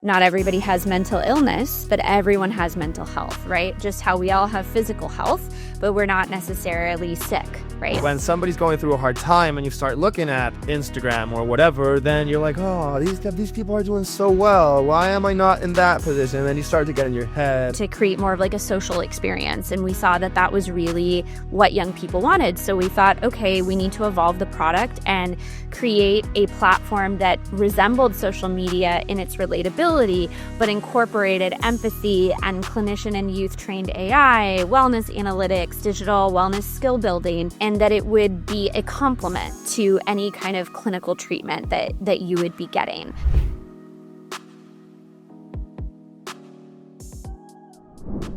not everybody has mental illness, but everyone has mental health, right? Just how we all have physical health, but we're not necessarily sick, right? When somebody's going through a hard time and you start looking at Instagram or whatever, then you're like, oh, these people are doing so well. Why am I not in that position? And then you start to get in your head. To create more of like a social experience. And we saw that that was really what young people wanted. So we thought, okay, we need to evolve the product and create a platform that resembled social media in its relatability, but incorporated empathy and clinician and youth trained AI, wellness analytics, digital wellness skill building, and that it would be a complement to any kind of clinical treatment that you would be getting.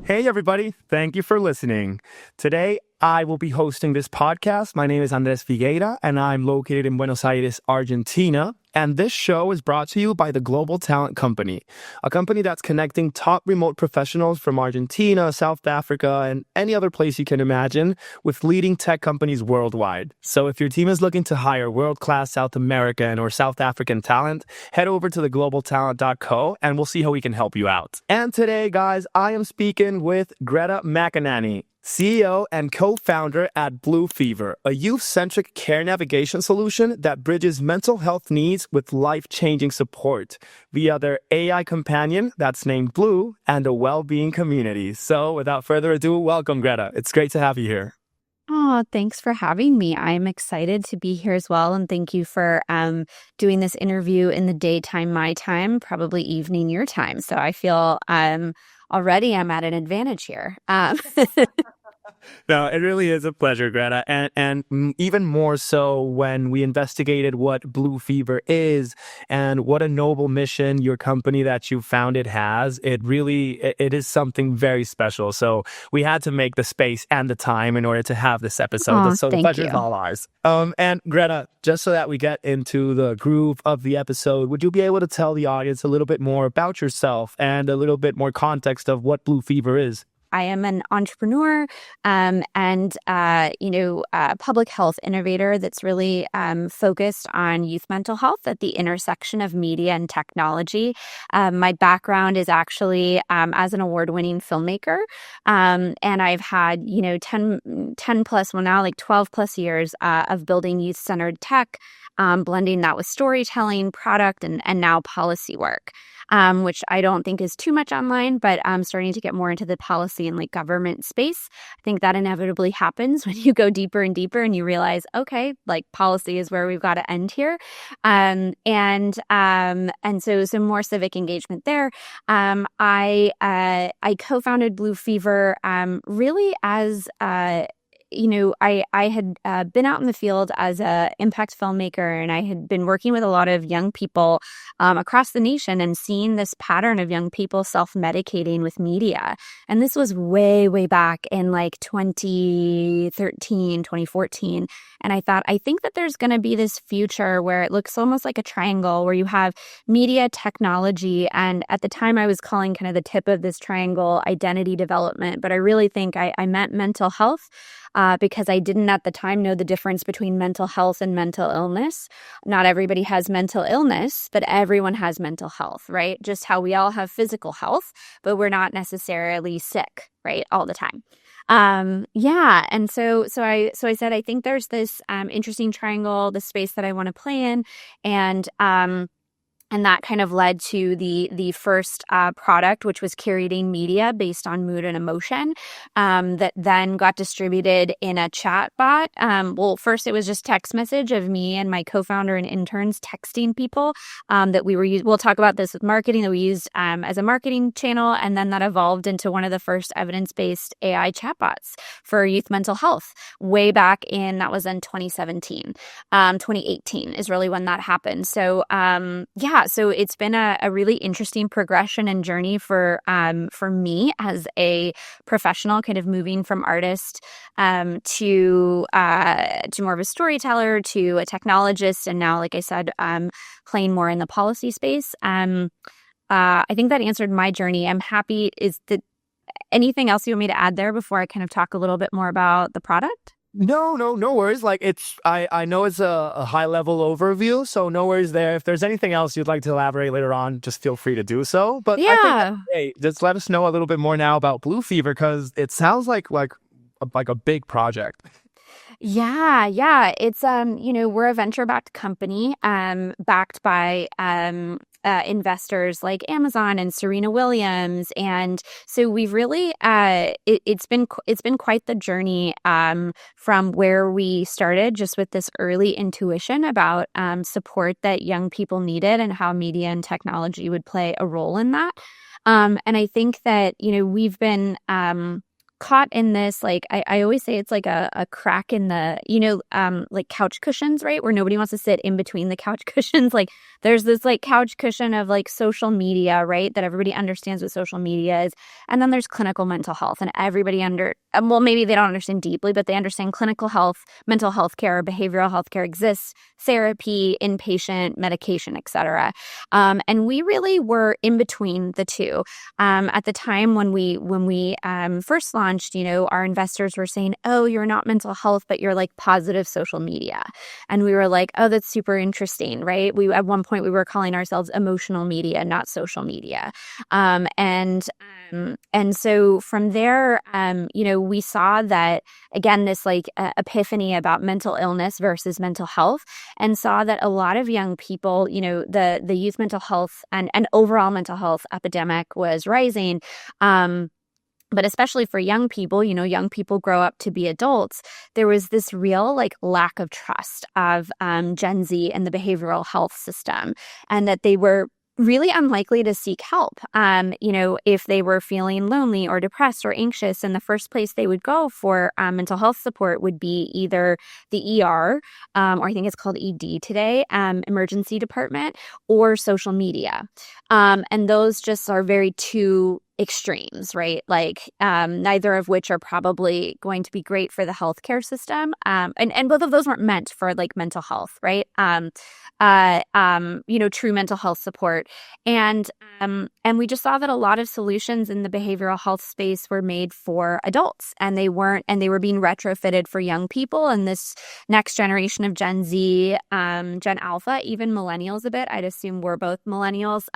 Hey, everybody. Thank you for listening. Today, I will be hosting this podcast. My name is Andres Figueira, and I'm located in Buenos Aires, Argentina. And this show is brought to you by the Global Talent Company, a company that's connecting top remote professionals from Argentina, South Africa, and any other place you can imagine with leading tech companies worldwide. So if your team is looking to hire world-class South American or South African talent, head over to theglobaltalent.co and we'll see how we can help you out. And today, guys, I am speaking with Greta McEnany, CEO and co-founder at Blue Fever, a youth-centric care navigation solution that bridges mental health needs with life-changing support via their AI companion that's named Blue and a well-being community. So without further ado, welcome, Greta. It's great to have you here. Oh, thanks for having me. I'm excited to be here as well. And thank you for doing this interview in the daytime, my time, probably evening, your time. So I feel already I'm at an advantage here. No, it really is a pleasure, Greta. And even more so when we investigated what Blue Fever is and what a noble mission your company that you founded has. It is something very special. So we had to make the space and the time in order to have this episode. So the pleasure is all ours. And Greta, just so that we get into the groove of the episode, would you be able to tell the audience a little bit more about yourself and a little bit more context of what Blue Fever is? I am an entrepreneur and public health innovator that's really focused on youth mental health at the intersection of media and technology. My background is actually as an award-winning filmmaker, and I've had 10 plus, well now like 12 plus years of building youth-centered tech, blending that with storytelling, product, and now policy work. Which I don't think is too much online, but I'm starting to get more into the policy and like government space. I think that inevitably happens when you go deeper and deeper and you realize, okay, like policy is where we've got to end here. And so some more civic engagement there. I co-founded Blue Fever really as I had been out in the field as a impact filmmaker, and I had been working with a lot of young people across the nation and seeing this pattern of young people self-medicating with media. And this was way, way back in like 2013, 2014. And I thought, I think that there's going to be this future where it looks almost like a triangle where you have media, technology, and at the time I was calling kind of the tip of this triangle identity development, but I really think I meant mental health. Because I didn't at the time know the difference between mental health and mental illness. Not everybody has mental illness, but everyone has mental health, right? Just how we all have physical health, but we're not necessarily sick, right, all the time. And so I said, I think there's this interesting triangle, the space that I want to play in, and that kind of led to the first product, which was curating media based on mood and emotion, that then got distributed in a chat bot. Well, first it was just text message of me and my co-founder and interns texting people that we were using. We'll talk about this with marketing that we used as a marketing channel. And then that evolved into one of the first evidence-based AI chatbots for youth mental health way back that was in 2017. 2018 is really when that happened. So, so it's been a really interesting progression and journey for me as a professional, kind of moving from artist to more of a storyteller, to a technologist, and now, like I said, playing more in the policy space. I think that answered my journey. I'm happy. Is that anything else you want me to add there before I kind of talk a little bit more about the product? No worries. Like I know it's a high level overview, so no worries there. If there's anything else you'd like to elaborate later on, just feel free to do so. But I think, Yeah. hey, just let us know a little bit more now about Blue Fever because it sounds like a big project. Yeah. It's we're a venture-backed company, backed by investors like Amazon and Serena Williams, and so we've really it's been quite the journey from where we started, just with this early intuition about support that young people needed and how media and technology would play a role in that. And I think that we've been caught in this, like I always say it's like a crack in the like couch cushions, right, where nobody wants to sit in between the couch cushions. Like there's this like couch cushion of like social media, right, that everybody understands what social media is, and then there's clinical mental health, and everybody well, maybe they don't understand deeply, but they understand clinical health, mental health care, behavioral health care exists, therapy, inpatient medication, etc. And we really were in between the two. At the time when we first launched, our investors were saying, "Oh, you're not mental health, but you're like positive social media," and we were like, "Oh, that's super interesting," right? We at one point we were calling ourselves emotional media, not social media, and so from there, we saw that again this like epiphany about mental illness versus mental health, and saw that a lot of young people, the youth mental health and overall mental health epidemic was rising. But especially for young people, young people grow up to be adults. There was this real like lack of trust of Gen Z and the behavioral health system, and that they were really unlikely to seek help. If they were feeling lonely or depressed or anxious, and the first place they would go for mental health support would be either the ER, or I think it's called ED today, emergency department, or social media. And those just are very two extremes, right? Like neither of which are probably going to be great for the healthcare system. And both of those weren't meant for like mental health, right? True mental health support. And we just saw that a lot of solutions in the behavioral health space were made for adults, and they were being retrofitted for young people. And this next generation of Gen Z, Gen Alpha, even millennials a bit. I'd assume we're both millennials,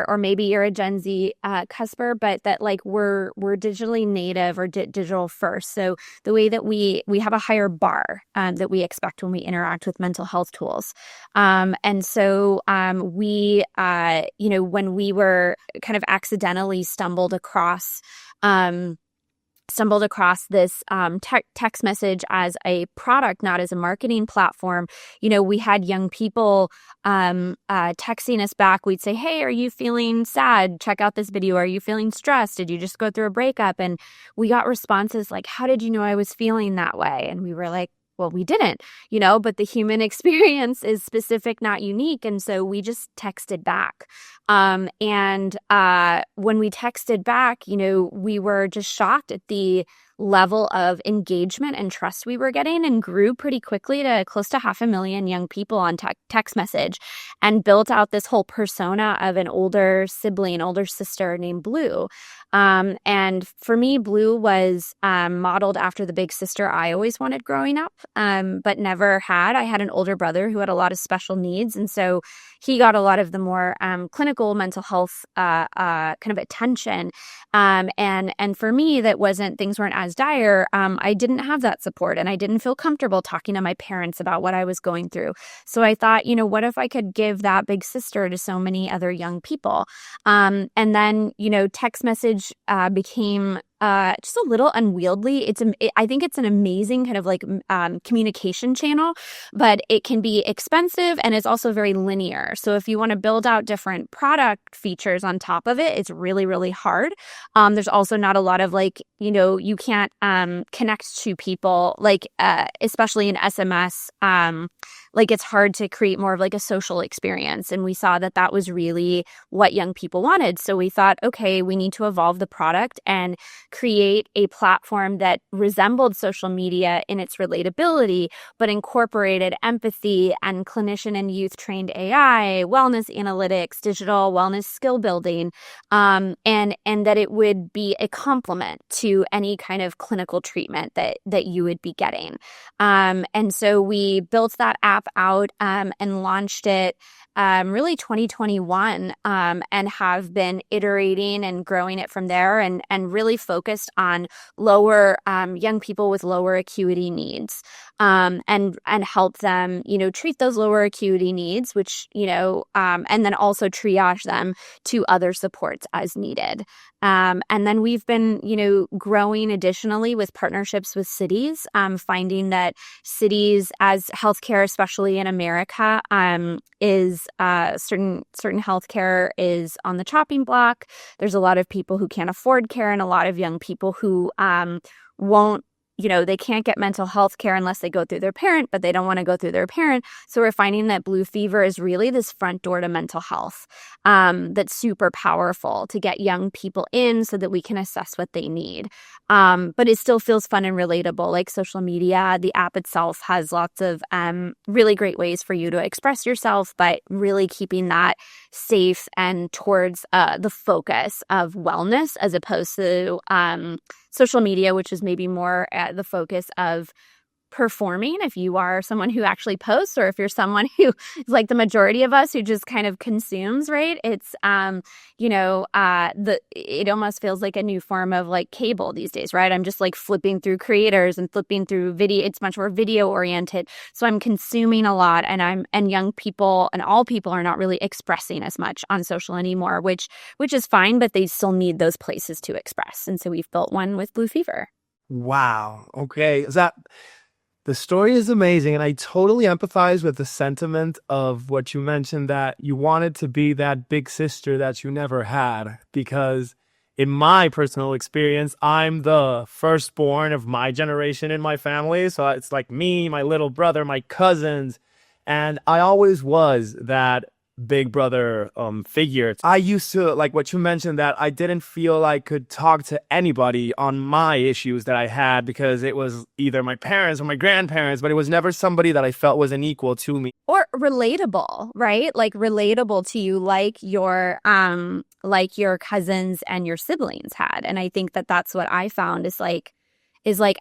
or maybe you're a Gen Z cusper, but that like we're digitally native or digital first. So the way that we have a higher bar that we expect when we interact with mental health tools. And so we, when we were kind of accidentally stumbled across this text message as a product, not as a marketing platform. We had young people texting us back. We'd say, "Hey, are you feeling sad? Check out this video. Are you feeling stressed? Did you just go through a breakup?" And we got responses like, "How did you know I was feeling that way?" And we were like, well, we didn't, but the human experience is specific, not unique. And so we just texted back. And when we texted back, we were just shocked at the level of engagement and trust we were getting, and grew pretty quickly to close to 500,000 young people on text message, and built out this whole persona of an older sibling, older sister named Blue. And for me, Blue was modeled after the big sister I always wanted growing up, but never had. I had an older brother who had a lot of special needs, and so he got a lot of the more clinical mental health kind of attention. And for me, things weren't as dire. I didn't have that support, and I didn't feel comfortable talking to my parents about what I was going through. So I thought, what if I could give that big sister to so many other young people? And then, text message became just a little unwieldy. I think it's an amazing kind of like communication channel, but it can be expensive, and it's also very linear. So if you want to build out different product features on top of it, it's really, really hard. There's also not a lot of like, you can't connect to people like, especially in SMS, it's hard to create more of like a social experience. And we saw that that was really what young people wanted. So we thought, okay, we need to evolve the product and create a platform that resembled social media in its relatability, but incorporated empathy and clinician and youth trained AI, wellness analytics, digital wellness skill building, and that it would be a complement to any kind of clinical treatment that you would be getting. And so we built that app out and launched it really 2021, and have been iterating and growing it from there, and really focused on lower young people with lower acuity needs, and help them, treat those lower acuity needs, which, and then also triage them to other supports as needed. And then we've been, growing additionally with partnerships with cities, finding that cities, as healthcare, especially in America, is certain healthcare is on the chopping block. There's a lot of people who can't afford care, and a lot of young people who won't. They can't get mental health care unless they go through their parent, but they don't want to go through their parent. So we're finding that Blue Fever is really this front door to mental health, that's super powerful to get young people in so that we can assess what they need. But it still feels fun and relatable. Like social media, the app itself has lots of really great ways for you to express yourself, but really keeping that safe and towards the focus of wellness, as opposed to social media, which is maybe more at the focus of performing, if you are someone who actually posts, or if you're someone who is like the majority of us who just kind of consumes, right? It's it almost feels like a new form of like cable these days, right? I'm just like flipping through creators and flipping through video. It's much more video oriented. So I'm consuming a lot, and young people and all people are not really expressing as much on social anymore, which is fine, but they still need those places to express. And so we've built one with Blue Fever. Wow. Okay. The story is amazing, and I totally empathize with the sentiment of what you mentioned, that you wanted to be that big sister that you never had, because in my personal experience, I'm the firstborn of my generation in my family. So it's like me, my little brother, my cousins, and I always was that big brother figure. I used to, like what you mentioned, that I didn't feel I could talk to anybody on my issues that I had, because it was either my parents or my grandparents, but it was never somebody that I felt was an equal to me. Or relatable, right? Like relatable to you, like your cousins and your siblings had. And I think that that's what I found is like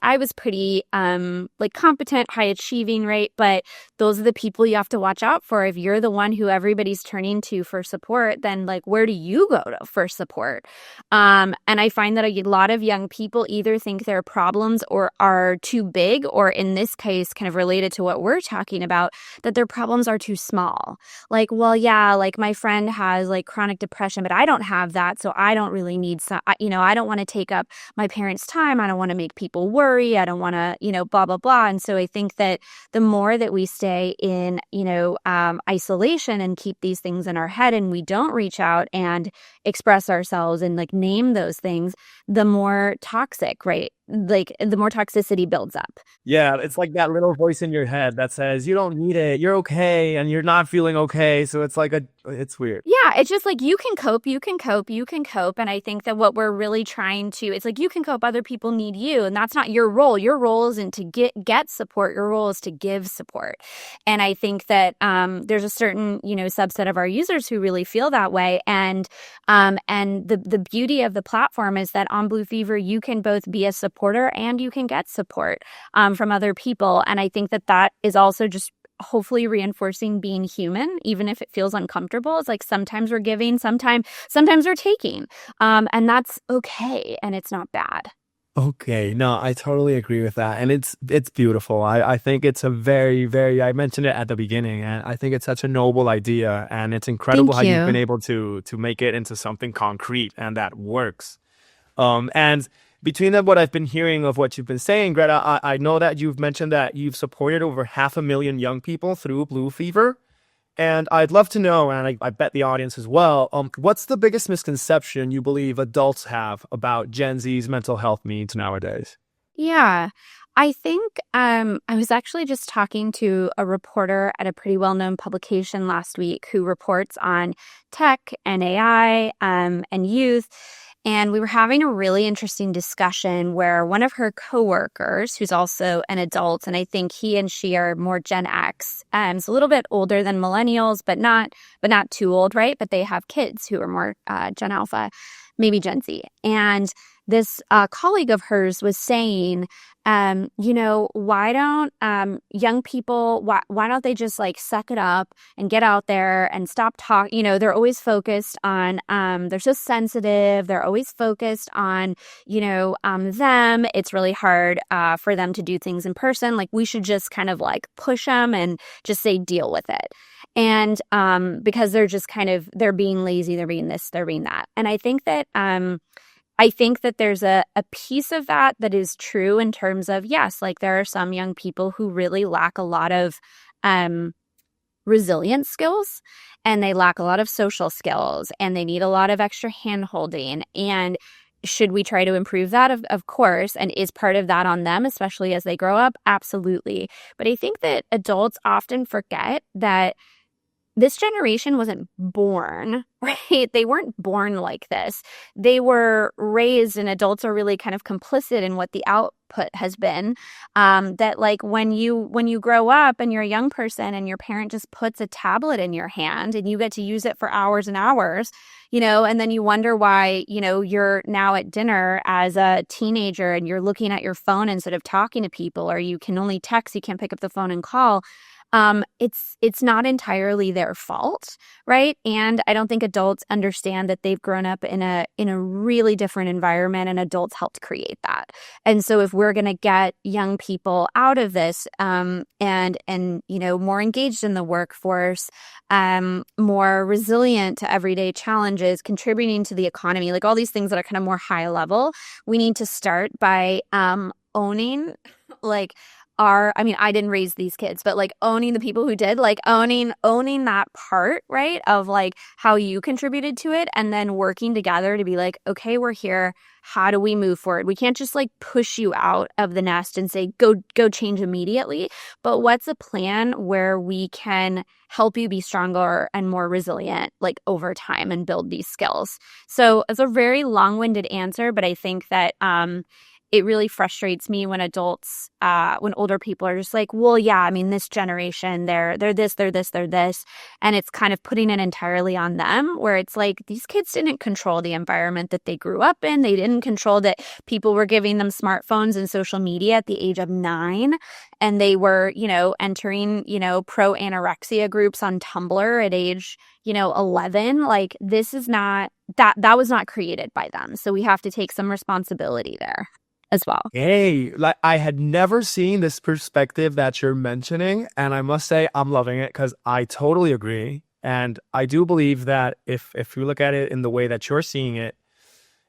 I was pretty like competent, high achieving, right? But those are the people you have to watch out for. If you're the one who everybody's turning to for support, then like where do you go to for support? And I find that a lot of young people either think their problems or are too big, or in this case, kind of related to what we're talking about, that their problems are too small. Like, well, yeah, like my friend has like chronic depression, but I don't have that, so I don't really need I don't want to take up my parents' time. I don't want to make people worry. I don't want to, blah, blah, blah. And so I think that the more that we stay in, isolation and keep these things in our head, and we don't reach out and express ourselves and like name those things, the more toxic, right? Like the more toxicity builds up. Yeah, it's like that little voice in your head that says, you don't need it, you're okay, and you're not feeling okay. So it's like it's weird. Yeah, it's just like you can cope. And I think that what we're really trying to, it's like you can cope, other people need you. And that's not your role. Your role isn't to get support. Your role is to give support. And I think that there's a certain, subset of our users who really feel that way. And the beauty of the platform is that on Blue Fever, you can both be a supporter and you can get support from other people. And I think that is also just hopefully reinforcing being human, even if it feels uncomfortable. It's like sometimes we're giving, sometimes we're taking, and that's okay, and it's not bad. Okay, no, I totally agree with that, and it's beautiful. I think it's a very, very, I mentioned it at the beginning, and I think it's such a noble idea, and it's incredible how you've been able to make it into something concrete and that works. And between what I've been hearing of what you've been saying, Greta, I know that you've mentioned that you've supported over 500,000 young people through Blue Fever. And I'd love to know, and I bet the audience as well, what's the biggest misconception you believe adults have about Gen Z's mental health needs nowadays? Yeah. I think I was actually just talking to a reporter at a pretty well-known publication last week who reports on tech and AI and youth. And we were having a really interesting discussion where one of her coworkers, who's also an adult, and I think he and she are more Gen X, is a little bit older than millennials, but not too old, right? But they have kids who are more Gen Alpha, maybe Gen Z. And this colleague of hers was saying, why don't young people, why don't they just like suck it up and get out there and stop talking? They're always focused on, they're so sensitive. They're always focused on, them. It's really hard for them to do things in person. Like we should just kind of like push them and just say, deal with it. And because they're just they're being lazy, they're being this, they're being that. And I think that there's a piece of that is true in terms of, yes, like there are some young people who really lack a lot of resilience skills, and they lack a lot of social skills, and they need a lot of extra hand holding. And should we try to improve that? Of course. And is part of that on them, especially as they grow up? Absolutely. But I think that adults often forget that this generation wasn't born, right? They weren't born like this. They were raised, and adults are really kind of complicit in what the output has been. That like when you grow up and you're a young person and your parent just puts a tablet in your hand and you get to use it for hours and hours, and then you wonder why, you're now at dinner as a teenager and you're looking at your phone instead of talking to people, or you can only text, you can't pick up the phone and call. It's not entirely their fault, right? And I don't think adults understand that they've grown up in a really different environment, and adults helped create that. And so if we're going to get young people out of this, and more engaged in the workforce, more resilient to everyday challenges, contributing to the economy, like all these things that are kind of more high level, we need to start by owning like I didn't raise these kids, but like owning the people who did, like owning that part, right? Of like how you contributed to it, and then working together to be like, okay, we're here. How do we move forward? We can't just like push you out of the nest and say, go change immediately. But what's a plan where we can help you be stronger and more resilient, like over time, and build these skills? So it's a very long-winded answer, but I think that, it really frustrates me when when older people are just like, well, yeah, I mean, this generation, they're this, they're this, they're this. And it's kind of putting it entirely on them, where it's like, these kids didn't control the environment that they grew up in. They didn't control that people were giving them smartphones and social media at the age of 9. And they were, entering, pro anorexia groups on Tumblr at age, 11. Like this is not, that was not created by them. So we have to take some responsibility there as well. Hey, like I had never seen this perspective that you're mentioning, and I must say I'm loving it because I totally agree. And I do believe that if you look at it in the way that you're seeing it,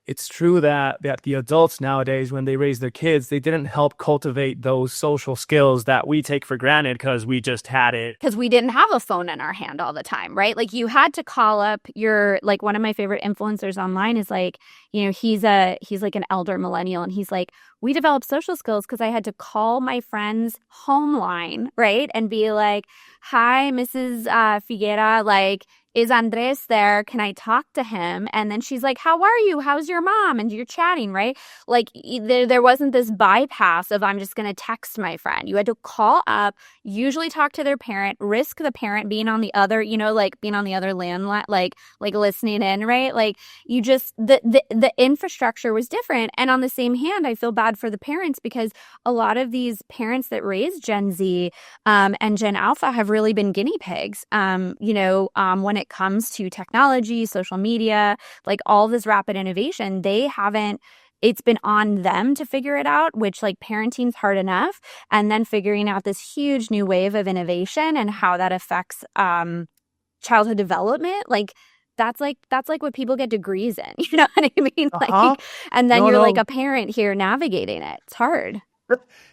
it's true that the adults nowadays, when they raise their kids, they didn't help cultivate those social skills that we take for granted because we just had it. Because we didn't have a phone in our hand all the time, right? Like you had to call up like one of my favorite influencers online is like, he's like an elder millennial, and he's like, we developed social skills because I had to call my friend's home line, right? And be like, hi, Mrs. Figuera, like, is Andres there? Can I talk to him? And then she's like, how are you? How's your mom? And you're chatting, right? Like there wasn't this bypass of I'm just going to text my friend. You had to call up, usually talk to their parent, risk the parent being on the other, like being on the other landline, like listening in, right? Like you just, the infrastructure was different. And on the same hand, I feel bad for the parents because a lot of these parents that raise Gen Z and Gen Alpha have really been guinea pigs, when it comes to technology, social media, like all this rapid innovation. It's been on them to figure it out, which like parenting's hard enough. And then figuring out this huge new wave of innovation and how that affects childhood development, like that's like what people get degrees in. You know what I mean? Uh-huh. Like, and then No, you're no. like a parent here navigating it. It's hard.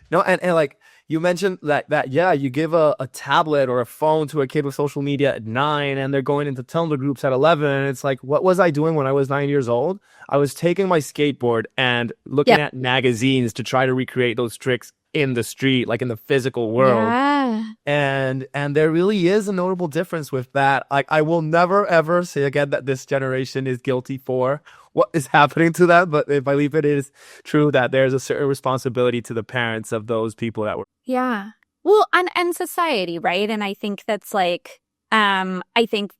No, and like You mentioned that yeah, you give a tablet or a phone to a kid with social media at 9 and they're going into Tumblr groups at 11. And it's like, what was I doing when I was 9 years old? I was taking my skateboard and looking Yep. at magazines to try to recreate those tricks in the street, like in the physical world. Yeah. And there really is a notable difference with that. Like, I will never ever say again that this generation is guilty for what is happening to them, but if I believe it is true that there's a certain responsibility to the parents of those people that were. Yeah. Well, and society, right? And I think that's like, I think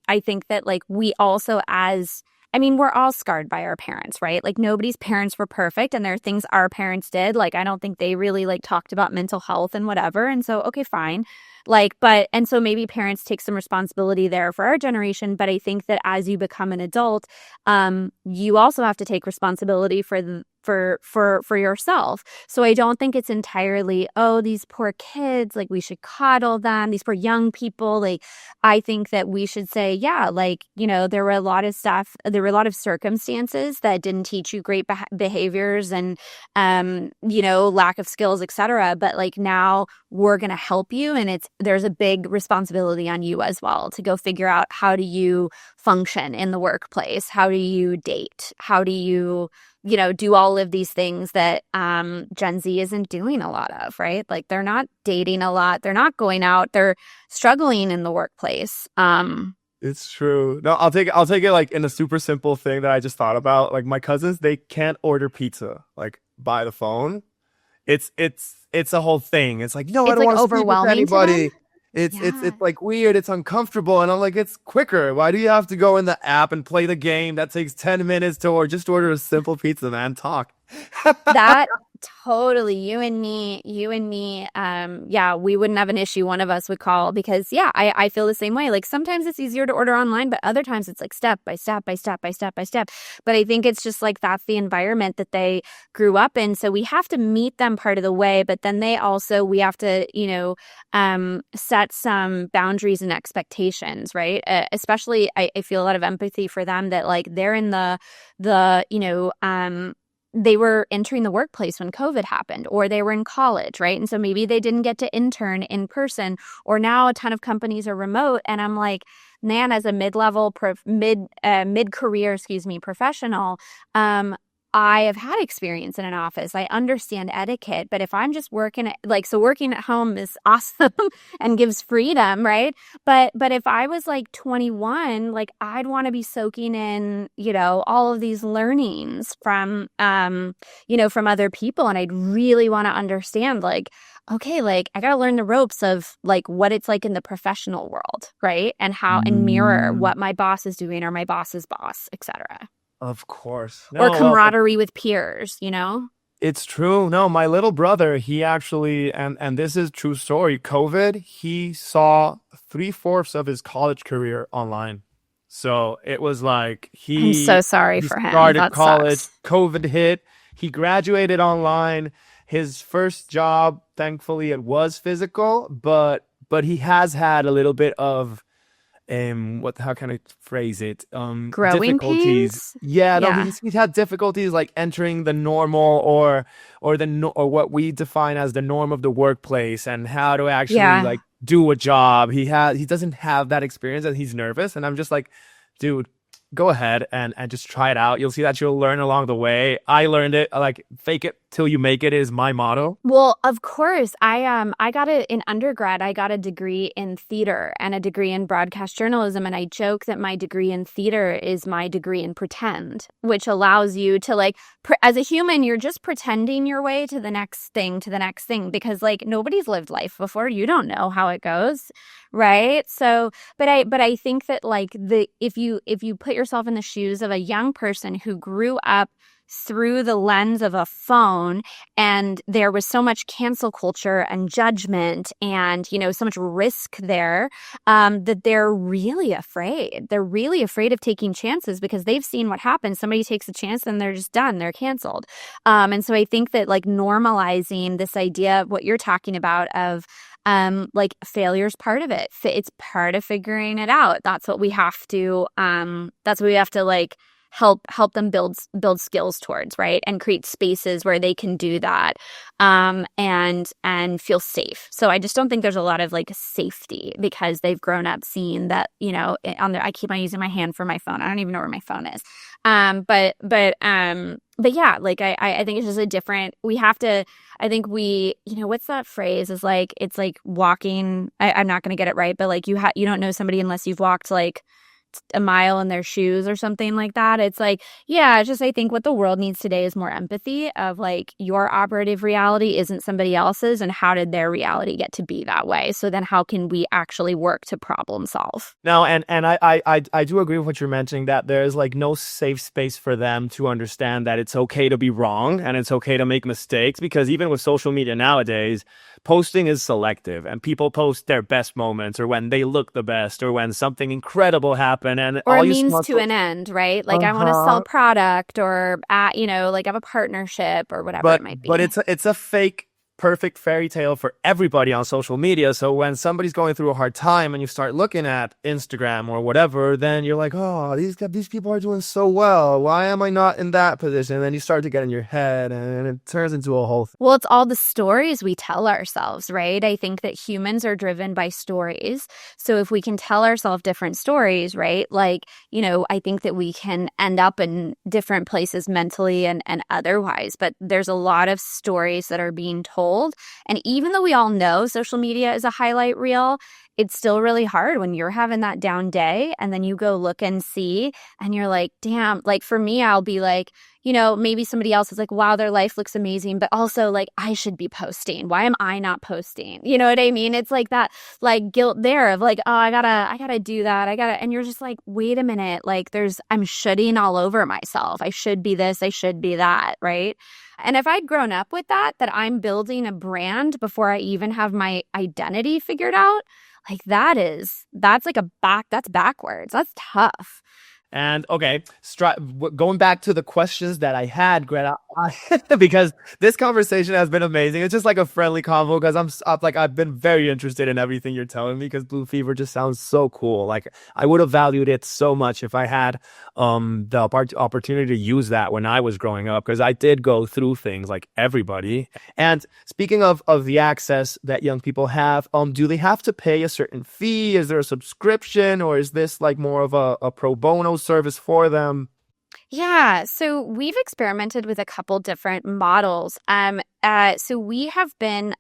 that like we also as, I mean, we're all scarred by our parents, right? Like nobody's parents were perfect and there are things our parents did. Like I don't think they really like talked about mental health and whatever. And so, okay, fine. Like, but, and so maybe parents take some responsibility there for our generation. But I think that as you become an adult, you also have to take responsibility for for yourself. So I don't think it's entirely, oh, these poor kids, like we should coddle them, these poor young people. Like I think that we should say, yeah, like, you know, there were a lot of stuff, there were a lot of circumstances that didn't teach you great behaviors and you know, lack of skills, etc. But like now we're going to help you, and there's a big responsibility on you as well to go figure out, how do you function in the workplace? How do you date? How do you, you know, do all of these things that Gen Z isn't doing a lot of, right? Like they're not dating a lot. They're not going out. They're struggling in the workplace. It's true. No, I'll take it like in a super simple thing that I just thought about. Like my cousins, they can't order pizza like by the phone. It's a whole thing. It's like, no, I It's don't like want to speak with overwhelming to them. anybody. It's Yeah. like weird, it's uncomfortable, and I'm like, it's quicker. Why do you have to go in the app and play the game that takes 10 minutes to, or just order a simple pizza, man? Talk. That totally, you and me, yeah, we wouldn't have an issue. One of us would call because yeah, I feel the same way. Like sometimes it's easier to order online, but other times it's like step by step by step by step by step. But I think it's just like that's the environment that they grew up in. So we have to meet them part of the way, but then we have to, you know, set some boundaries and expectations, right? Especially I feel a lot of empathy for them that like they're in you know, they were entering the workplace when COVID happened, or they were in college, right? And so maybe they didn't get to intern in person, or now a ton of companies are remote. And I'm like, man, as a mid-career, professional, I have had experience in an office. I understand etiquette, but if I'm just working working at home is awesome and gives freedom, right? But if I was like 21, like I'd want to be soaking in, you know, all of these learnings from you know, from other people, and I'd really want to understand like, okay, like I got to learn the ropes of like what it's like in the professional world, right? And how and mirror Mm, what my boss is doing or my boss's boss, etc. of course. Or No, well, camaraderie with peers, you know? it's true. No, my little brother, he actually, and this is true story. COVID, he saw 3/4 of his college career online. So it was like I'm so sorry he for him. started That college, sucks. COVID hit, he graduated online. His first job, thankfully, it was physical, but he has had a little bit of what how can I phrase it? Growing Difficulties. pains? Yeah, no, Yeah. he's had difficulties like entering the normal or what we define as the norm of the workplace and how to actually Yeah. like do a job. He doesn't have that experience and he's nervous. And I'm just like, dude, go ahead and just try it out. You'll see that you'll learn along the way. I learned it like fake it till you make it is my motto. Well, of course. I got in undergrad, I got a degree in theater and a degree in broadcast journalism. And I joke that my degree in theater is my degree in pretend, which allows you to like, as a human, you're just pretending your way to the next thing, because like nobody's lived life before. You don't know how it goes. Right. So, but I think that like if you put yourself in the shoes of a young person who grew up through the lens of a phone, and there was so much cancel culture and judgment and, you know, so much risk there, that they're really afraid. They're really afraid of taking chances because they've seen what happens. Somebody takes a chance and they're just done. They're canceled. And so I think that like normalizing this idea of what you're talking about of like failure's part of it. It's part of figuring it out. That's what we have to like help them build skills towards, right? And create spaces where they can do that, and feel safe. So I just don't think there's a lot of like safety because they've grown up seeing that, I keep on using my hand for my phone. I don't even know where my phone is. But yeah, like I think it's just a different, we have to, I think what's that phrase is like, it's like walking, I'm not going to get it right, but like you don't know somebody unless you've walked like a mile in their shoes or something like that. It's like, yeah, it's just, I think what the world needs today is more empathy of like your operative reality isn't somebody else's, and how did their reality get to be that way? So then how can we actually work to problem solve? No, and I do agree with what you're mentioning, that there's like no safe space for them to understand that it's okay to be wrong and it's okay to make mistakes, because even with social media nowadays, posting is selective and people post their best moments or when they look the best or when something incredible happened, and or all a you means smart to an end, right? Like I want to sell product or like have a partnership or whatever it might be. But it's a fake perfect fairy tale for everybody on social media. So when somebody's going through a hard time and you start looking at Instagram or whatever, then you're like, oh, these people are doing so well. Why am I not in that position? And then you start to get in your head and it turns into a whole thing. Well, it's all the stories we tell ourselves, right? I think that humans are driven by stories. So if we can tell ourselves different stories, right? Like, I think that we can end up in different places mentally and otherwise. But there's a lot of stories that are being told. And even though we all know social media is a highlight reel, it's still really hard when you're having that down day and then you go look and see and you're like, damn, like for me, I'll be like, maybe somebody else is like, wow, their life looks amazing, but also like, I should be posting. Why am I not posting? You know what I mean? It's like that like guilt there of like, oh, I gotta do that. And you're just like, wait a minute, like I'm shoulding all over myself. I should be this, I should be that, right? And if I'd grown up with that I'm building a brand before I even have my identity figured out, like that's backwards. That's tough. And okay, going back to the questions that I had, Greta, because this conversation has been amazing. It's just like a friendly convo because I've been very interested in everything you're telling me because Blue Fever just sounds so cool. Like I would have valued it so much if I had the opportunity to use that when I was growing up, because I did go through things like everybody. And speaking of the access that young people have, do they have to pay a certain fee? Is there a subscription, or is this like more of a pro bono service for them? Yeah, so we've experimented with a couple different models. So we have been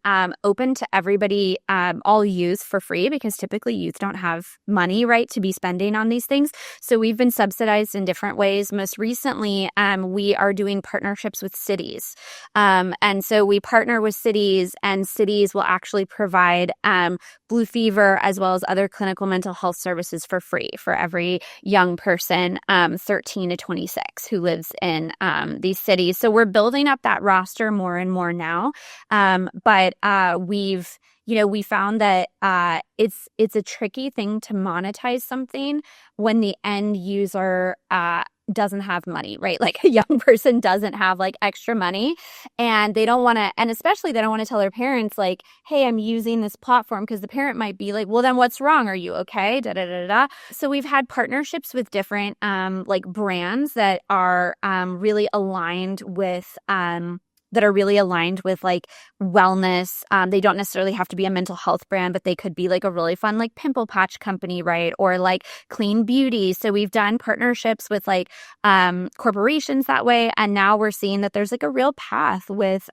open to everybody, all youth for free, because typically youth don't have money, right, to be spending on these things. So we've been subsidized in different ways. Most recently, we are doing partnerships with cities. And so we partner with cities, and cities will actually provide Blue Fever as well as other clinical mental health services for free for every young person 13 to 26 who lives in these cities. So we're building up that roster more and more now. But we found that it's a tricky thing to monetize something when the end user doesn't have money, right? Like a young person doesn't have like extra money, and they don't want to, and especially they don't want to tell their parents like, hey, I'm using this platform, because the parent might be like, well, then what's wrong? Are you okay? Da da da da. So we've had partnerships with different like brands that are really aligned with like wellness. They don't necessarily have to be a mental health brand, but they could be like a really fun like pimple patch company, right? Or like clean beauty. So we've done partnerships with like corporations that way. And now we're seeing that there's like a real path with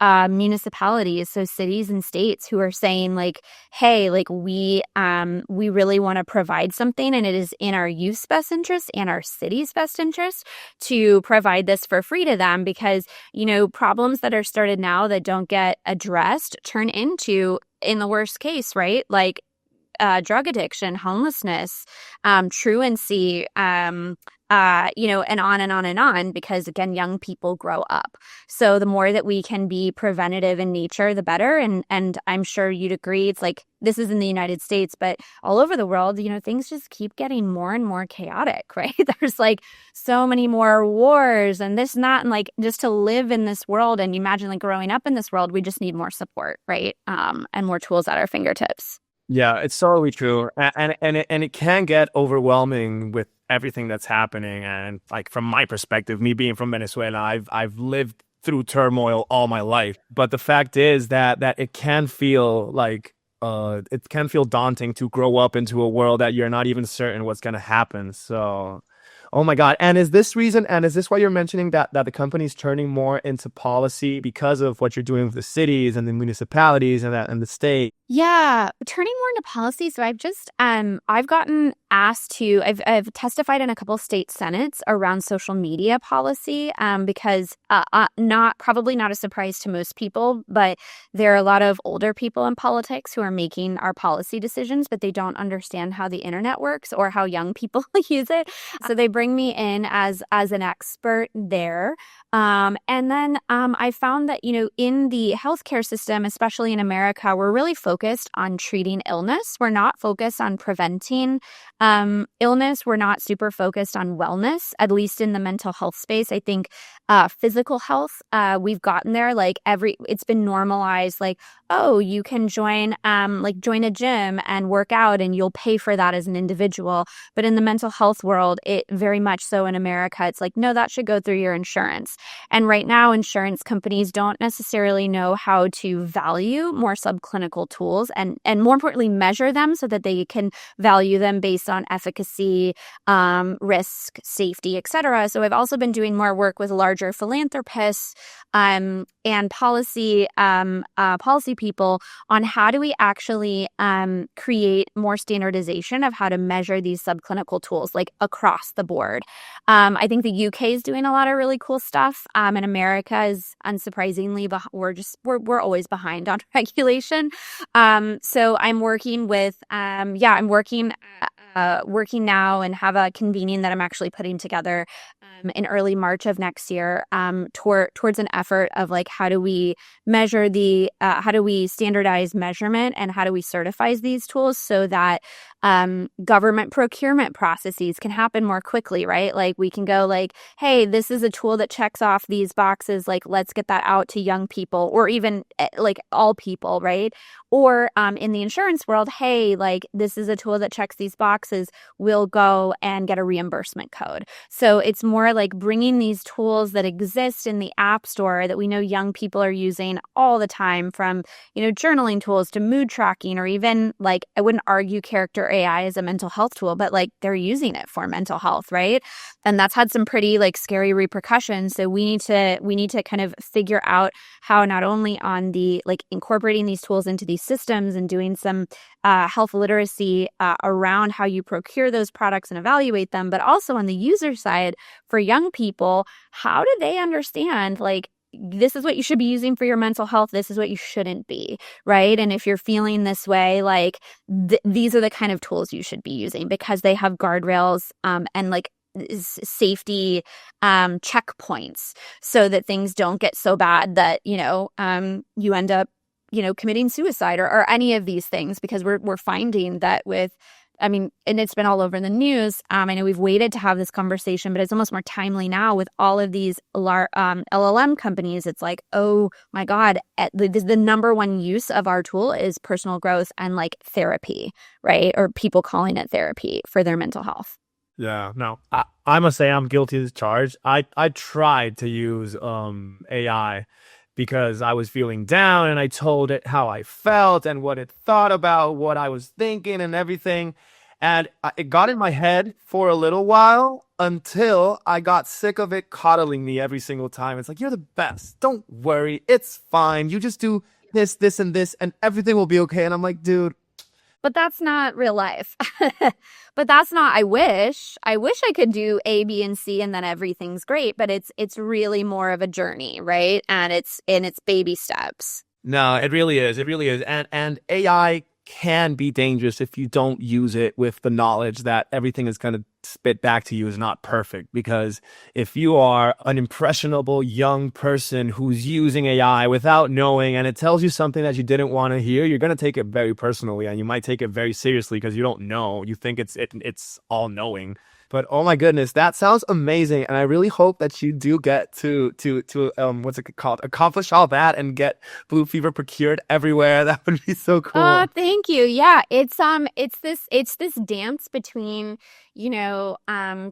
municipalities, so cities and states, who are saying like, hey, like we really want to provide something, and it is in our youth's best interest and our city's best interest to provide this for free to them, because problems that are started now that don't get addressed turn into, in the worst case, right, like drug addiction, homelessness, truancy, and on and on and on, because again, young people grow up. So the more that we can be preventative in nature, the better. And I'm sure you'd agree, it's like, this is in the United States, but all over the world, things just keep getting more and more chaotic, right? There's like so many more wars and this and that, and like just to live in this world, and you imagine like growing up in this world, we just need more support, right? And more tools at our fingertips. Yeah, it's totally true, and it can get overwhelming with everything that's happening. And like from my perspective, me being from Venezuela, I've lived through turmoil all my life. But the fact is that it can feel like it can feel daunting to grow up into a world that you're not even certain what's gonna happen. So, oh my God! And is this reason? And is this why you're mentioning that the company's turning more into policy because of what you're doing with the cities and the municipalities and the state? Yeah, turning more into policy. So I've gotten asked to I've testified in a couple state senates around social media policy because not probably not a surprise to most people, but there are a lot of older people in politics who are making our policy decisions, but they don't understand how the internet works or how young people use it. So they bring me in as an expert there. And then I found that, in the healthcare system, especially in America, we're really focused on treating illness. We're not focused on preventing illness. We're not super focused on wellness, at least in the mental health space. I think physical health, we've gotten there. Like it's been normalized. Like, oh, you can join a gym and work out, and you'll pay for that as an individual. But in the mental health world, it very much so in America, it's like, no, that should go through your insurance. And right now, insurance companies don't necessarily know how to value more subclinical tools and more importantly, measure them so that they can value them based on efficacy, risk, safety, etc. So I've also been doing more work with larger philanthropists and policy people on how do we actually create more standardization of how to measure these subclinical tools like across the board. I think the UK is doing a lot of really cool stuff. And America is unsurprisingly, we're always behind on regulation. So I'm working with, I'm working now and have a convening that I'm actually putting together in early March of next year towards an effort of like, how do we measure how do we standardize measurement and how do we certify these tools so that government procurement processes can happen more quickly, right? Like we can go like, hey, this is a tool that checks off these boxes. Like, let's get that out to young people or even like all people, right? Or in the insurance world, hey, like this is a tool that checks these boxes. We'll go and get a reimbursement code. So it's more like bringing these tools that exist in the App Store that we know young people are using all the time, from, journaling tools to mood tracking, or even like, I wouldn't argue character AI is a mental health tool, but like they're using it for mental health, right? And that's had some pretty like scary repercussions. So we need to kind of figure out how not only on the like incorporating these tools into these systems and doing some health literacy around how you procure those products and evaluate them, but also on the user side for young people, how do they understand like, this is what you should be using for your mental health. This is what you shouldn't be, right? And if you're feeling this way, like these are the kind of tools you should be using because they have guardrails and like safety checkpoints so that things don't get so bad that, you end up, committing suicide or any of these things, because we're finding that and it's been all over the news. I know we've waited to have this conversation, but it's almost more timely now with all of these LLM companies. It's like, oh my God, the number one use of our tool is personal growth and like therapy, right? Or people calling it therapy for their mental health. Yeah, no, I must say I'm guilty as charged. I tried to use AI because I was feeling down and I told it how I felt and what it thought about what I was thinking and everything. And it got in my head for a little while until I got sick of it coddling me every single time. It's like, you're the best. Don't worry. It's fine. You just do this, and everything will be okay. And I'm like, dude. But that's not real life. But that's not, I wish I could do A, B, and C and then everything's great, but it's really more of a journey, right? And it's baby steps. No, it really is. It really is. And AI can be dangerous if you don't use it with the knowledge that everything is going to spit back to you is not perfect. Because if you are an impressionable young person who's using AI without knowing, and it tells you something that you didn't want to hear, you're going to take it very personally, and you might take it very seriously because you don't know. You think it's all knowing. But oh my goodness, that sounds amazing, and I really hope that you do get to what's it called, accomplish all that and get Blue Fever procured everywhere. That would be so Oh, cool. thank you. Yeah, it's this dance between,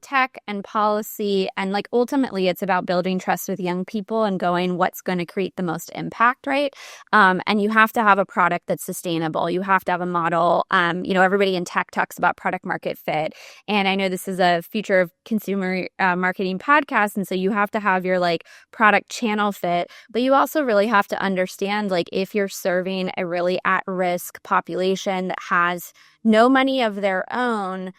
tech and policy, and like ultimately it's about building trust with young people and going what's going to create the most impact, right? And you have to have a product that's sustainable. You have to have a model. Everybody in tech talks about product market fit, and I know this is a future of consumer marketing podcast, and so you have to have your like product channel fit, but you also really have to understand like if you're serving a really at-risk population that has no money of their own,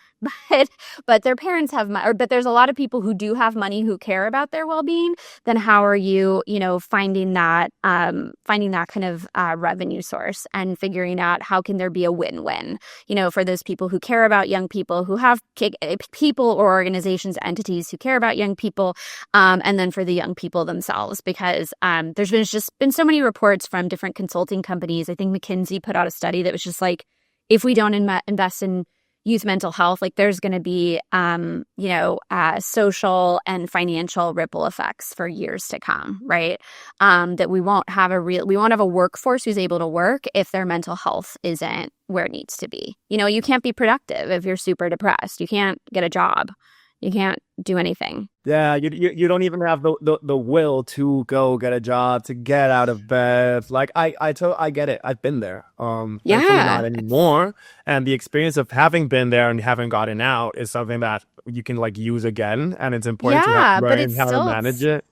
but their parents have money, but there's a lot of people who do have money who care about their well-being, then how are you, finding that kind of revenue source and figuring out how can there be a win-win, for those people who care about young people, who have people or organizations, entities who care about young people, and then for the young people themselves, because there's just been so many reports from different consulting companies. I think McKinsey put out a study that was just like, if we don't invest in youth mental health, like there's going to be, social and financial ripple effects for years to come, right? That we won't have a workforce who's able to work if their mental health isn't where it needs to be. You can't be productive if you're super depressed. You can't get a job. You can't do anything. Yeah, you don't even have the will to go get a job, to get out of bed. Like I get it. I've been there. Thankfully Yeah. not anymore. And the experience of having been there and having gotten out is something that you can like use again. And it's important to Yeah, but learn how to manage it.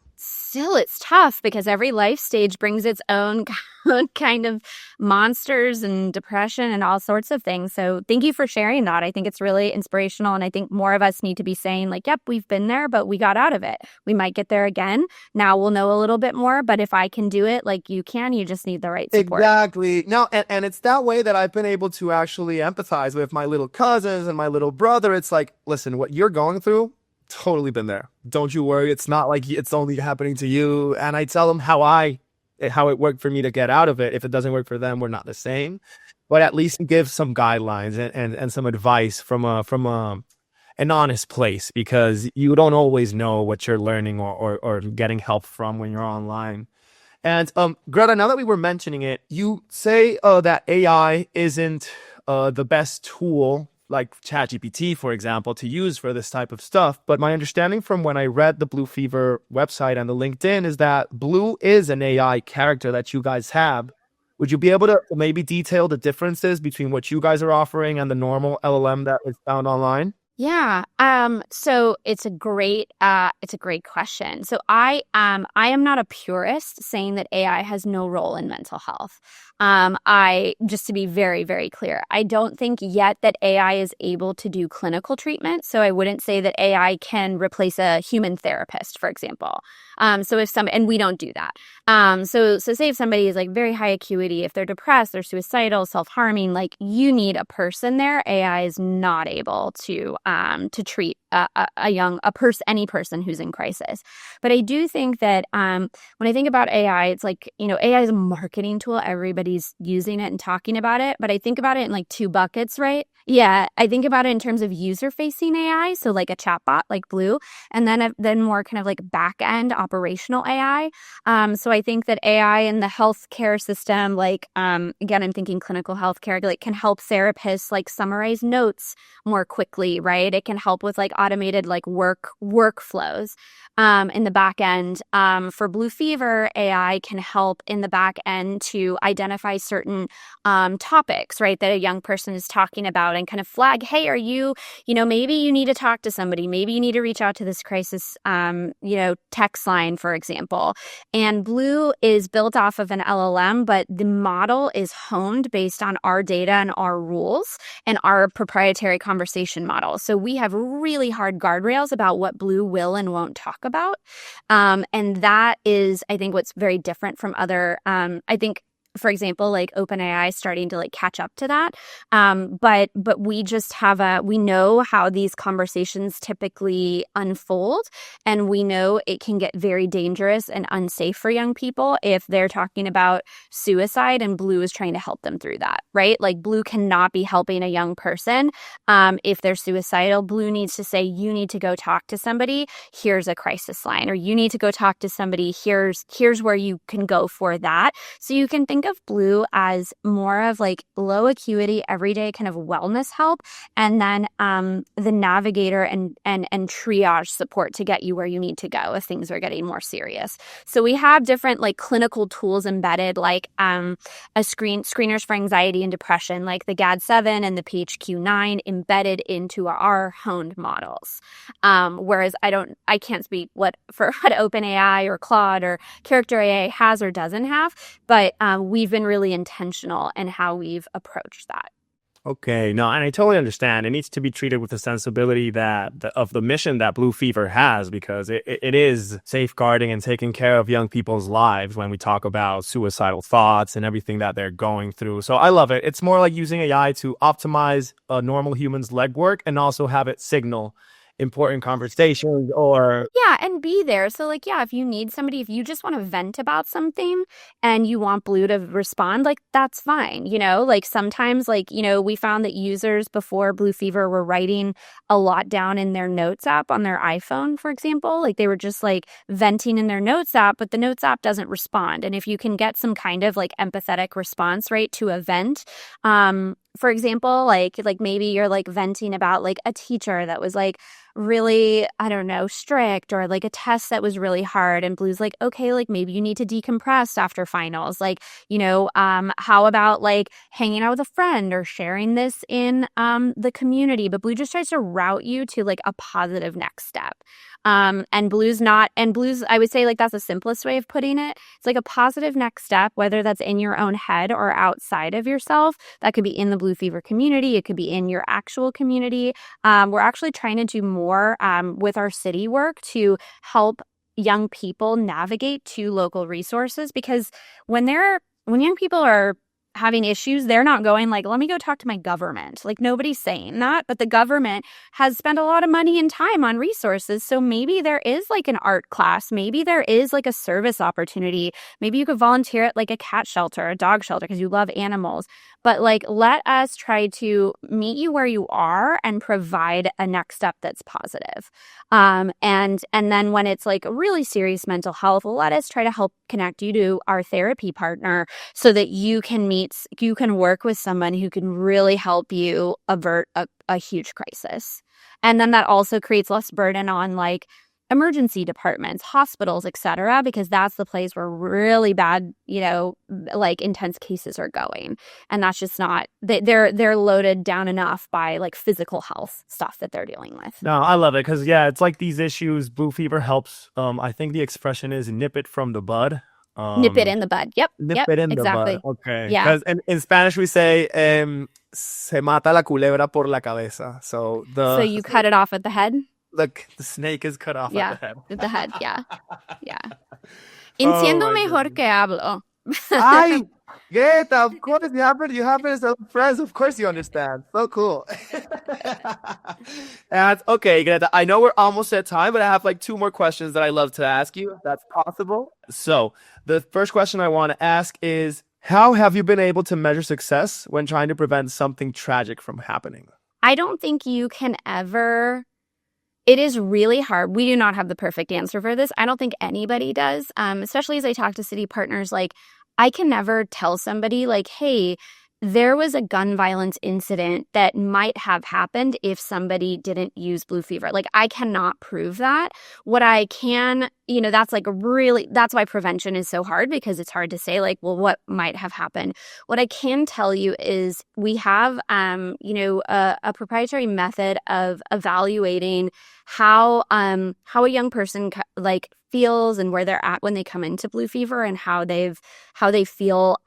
it's tough because every life stage brings its own kind of monsters and depression and all sorts of things. So thank you for sharing that. I think it's really inspirational. And I think more of us need to be saying like, yep, we've been there, but we got out of it. We might get there again. Now we'll know a little bit more. But if I can do it like you can, you just need the right support. Exactly. No, and it's that way that I've been able to actually empathize with my little cousins and my little brother. It's like, listen, what you're going through, totally been there. Don't you worry. It's not like it's only happening to you. And I tell them how it worked for me to get out of it. If it doesn't work for them, we're not the same. But at least give some guidelines and some advice from an honest place, because you don't always know what you're learning or getting help from when you're online. And Greta, now that we were mentioning it, you say that AI isn't the best tool, like ChatGPT, for example, to use for this type of stuff. But my understanding from when I read the Blue Fever website and the LinkedIn is that Blue is an AI character that you guys have. Would you be able to maybe detail the differences between what you guys are offering and the normal LLM that is found online? Yeah. So it's a great question. So I am not a purist saying that AI has no role in mental health. Just to be very, very clear, I don't think yet that AI is able to do clinical treatment. So I wouldn't say that AI can replace a human therapist, for example. And we don't do that. So say if somebody is like very high acuity, if they're depressed, they're suicidal, self-harming, like you need a person there. AI is not able to treat any person who's in crisis. But I do think that when I think about AI, it's like, AI is a marketing tool. Everybody's using it and talking about it. But I think about it in like two buckets, right? Yeah, I think about it in terms of user-facing AI, so like a chatbot like Blue, and then more kind of like back-end operational AI. So I think that AI in the healthcare system, like again, I'm thinking clinical healthcare, like can help therapists like summarize notes more quickly, right? It can help with like automated like workflows in the back end. For Blue Fever, AI can help in the back end to identify certain topics, right, that a young person is talking about and kind of flag, hey, are you, maybe you need to talk to somebody, maybe you need to reach out to this crisis, text line, for example. And Blue is built off of an LLM, but the model is honed based on our data and our rules and our proprietary conversation model. So we have really hard guardrails about what Blue will and won't talk about. And that is, I think, what's very different from other, I think for example, like OpenAI is starting to like catch up to that. But we just we know how these conversations typically unfold, and we know it can get very dangerous and unsafe for young people if they're talking about suicide and Blue is trying to help them through that, right? Like Blue cannot be helping a young person if they're suicidal. Blue needs to say, you need to go talk to somebody. Here's a crisis line, or you need to go talk to somebody. Here's where you can go for that. So you can think of Blue as more of like low acuity, everyday kind of wellness help, and then the navigator and triage support to get you where you need to go if things are getting more serious. So we have different like clinical tools embedded, like screeners for anxiety and depression, like the GAD-7 and the PHQ-9 embedded into our honed models. Whereas I can't speak what OpenAI or Claude or Character AI has or doesn't have, but we've been really intentional in how we've approached that. Okay, no, and I totally understand. It needs to be treated with the sensibility of the mission that Blue Fever has, because it is safeguarding and taking care of young people's lives when we talk about suicidal thoughts and everything that they're going through. So I love it. It's more like using AI to optimize a normal human's legwork and also have it signal important conversations or... Yeah, and be there. So like, yeah, if you need somebody, if you just want to vent about something and you want Blue to respond, like that's fine. Like sometimes like, we found that users before Blue Fever were writing a lot down in their notes app on their iPhone, for example. Like they were just like venting in their notes app, but the notes app doesn't respond. And if you can get some kind of like empathetic response rate to a vent, for example, like maybe you're like venting about like a teacher that was like really, I don't know, strict, or like a test that was really hard, and Blue's like, okay, like maybe you need to decompress after finals. Like, how about like hanging out with a friend or sharing this in the community? But Blue just tries to route you to like a positive next step. And Blue's, I would say like that's the simplest way of putting it. It's like a positive next step, whether that's in your own head or outside of yourself. That could be in the Blue Fever community. It could be in your actual community. We're actually trying to do more with our city work to help young people navigate to local resources, because when young people are having issues, they're not going like, let me go talk to my government. Like nobody's saying that, but the government has spent a lot of money and time on resources. So maybe there is like an art class. Maybe there is like a service opportunity. Maybe you could volunteer at like a cat shelter, a dog shelter, because you love animals. But like, let us try to meet you where you are and provide a next step that's positive. And then when it's like really serious mental health, let us try to help connect you to our therapy partner so that you can work with someone who can really help you avert a huge crisis. And then that also creates less burden on like emergency departments, hospitals, etc., because that's the place where really bad, like intense cases are going. And that's just not, they're loaded down enough by like physical health stuff that they're dealing with. No, I love it because, yeah, it's like these issues, Blue Fever helps. I think the expression is nip it from the bud. Nip it in the bud. Yep. Nip it in exactly. the bud. Okay. Yeah. Because in Spanish we say, se mata la culebra por la cabeza. So you cut it off at the head? The snake is cut off at the head. At the head, yeah. Yeah. Entiendo mejor que hablo. Ay, Greta, of course you have it as friends. Of course you understand. So cool. And okay, Greta, I know we're almost at time, but I have like 2 more questions that I love to ask you, if that's possible. So the first question I want to ask is, how have you been able to measure success when trying to prevent something tragic from happening? I don't think you can ever... It is really hard. We do not have the perfect answer for this. I don't think anybody does, especially as I talk to city partners. Like, I can never tell somebody like, hey, there was a gun violence incident that might have happened if somebody didn't use Blue Fever. Like, I cannot prove that. What I can, that's why prevention is so hard, because it's hard to say like, well, what might have happened. What I can tell you is we have, a proprietary method of evaluating how a young person like feels and where they're at when they come into Blue Fever, and how they feel,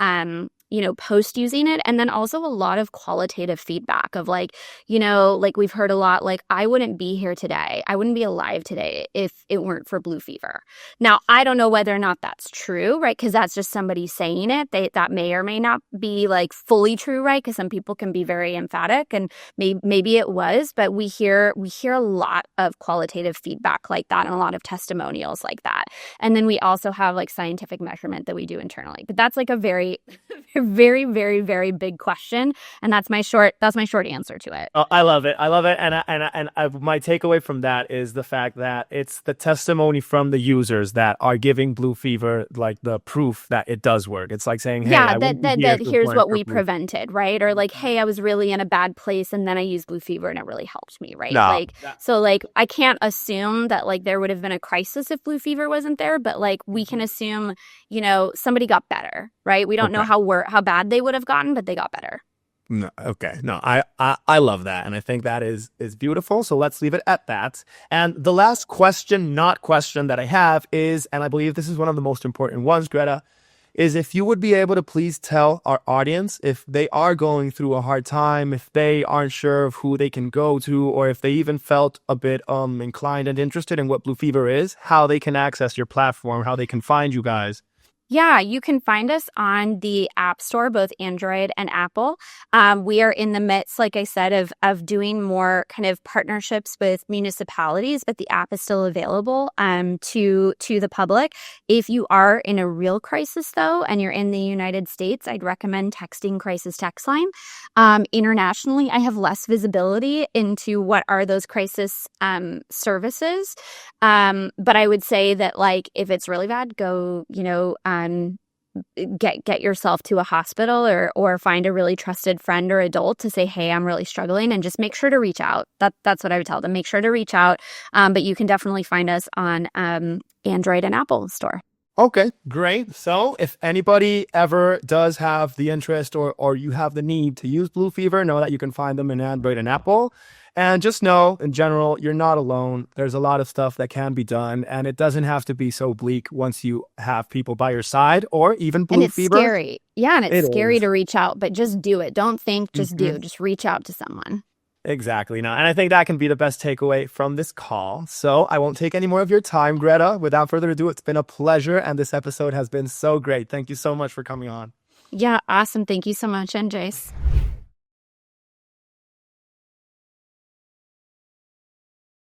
post using it. And then also a lot of qualitative feedback of like, like we've heard a lot, like, I wouldn't be here today. I wouldn't be alive today if it weren't for blue fever. Now, I don't know whether or not that's true, right? Because that's just somebody saying it. That may or may not be like fully true, right? Because some people can be very emphatic, and maybe it was, but we hear a lot of qualitative feedback like that and a lot of testimonials like that. And then we also have like scientific measurement that we do internally. But that's like a very, very, very, very big question, and that's my short answer to it. I love it. And my takeaway from that is the fact that it's the testimony from the users that are giving blue fever like the proof that it does work. It's like saying, hey, here's what we prevented, right? Or like, hey, I was really in a bad place and then I used blue fever and it really helped me, right? So like I can't assume that like there would have been a crisis if blue fever wasn't there, but like we can assume, somebody got better, right? We don't know how bad they would have gotten, but they got better. No, okay. No, I love that. And I think that is beautiful. So let's leave it at that. And the last question that I have is, and I believe this is one of the most important ones, Greta, is if you would be able to please tell our audience if they are going through a hard time, if they aren't sure of who they can go to, or if they even felt a bit inclined and interested in what blue fever is, how they can access your platform, how they can find you guys. Yeah, you can find us on the App Store, both Android and Apple. We are in the midst, like I said, of doing more kind of partnerships with municipalities, but the app is still available to the public. If you are in a real crisis, though, and you're in the United States, I'd recommend texting Crisis Text Line. Internationally, I have less visibility into what are those crisis services, but I would say that, like, if it's really bad, go, get yourself to a hospital or find a really trusted friend or adult to say, hey, I'm really struggling, and just make sure to reach out. That's what I would tell them. Make sure to reach out. But you can definitely find us on Android and Apple Store. Okay, great. So if anybody ever does have the interest or you have the need to use blue fever, know that you can find them in Android and Apple. And just know, in general, you're not alone. There's a lot of stuff that can be done, and it doesn't have to be so bleak once you have people by your side, or even blue fever. And it's scary. Yeah, and it's scary to reach out, but just do it. Don't think, just do. Just reach out to someone. Exactly. Now, and I think that can be the best takeaway from this call. So I won't take any more of your time, Greta. Without further ado, it's been a pleasure, and this episode has been so great. Thank you so much for coming on. Yeah, awesome. Thank you so much, Andres.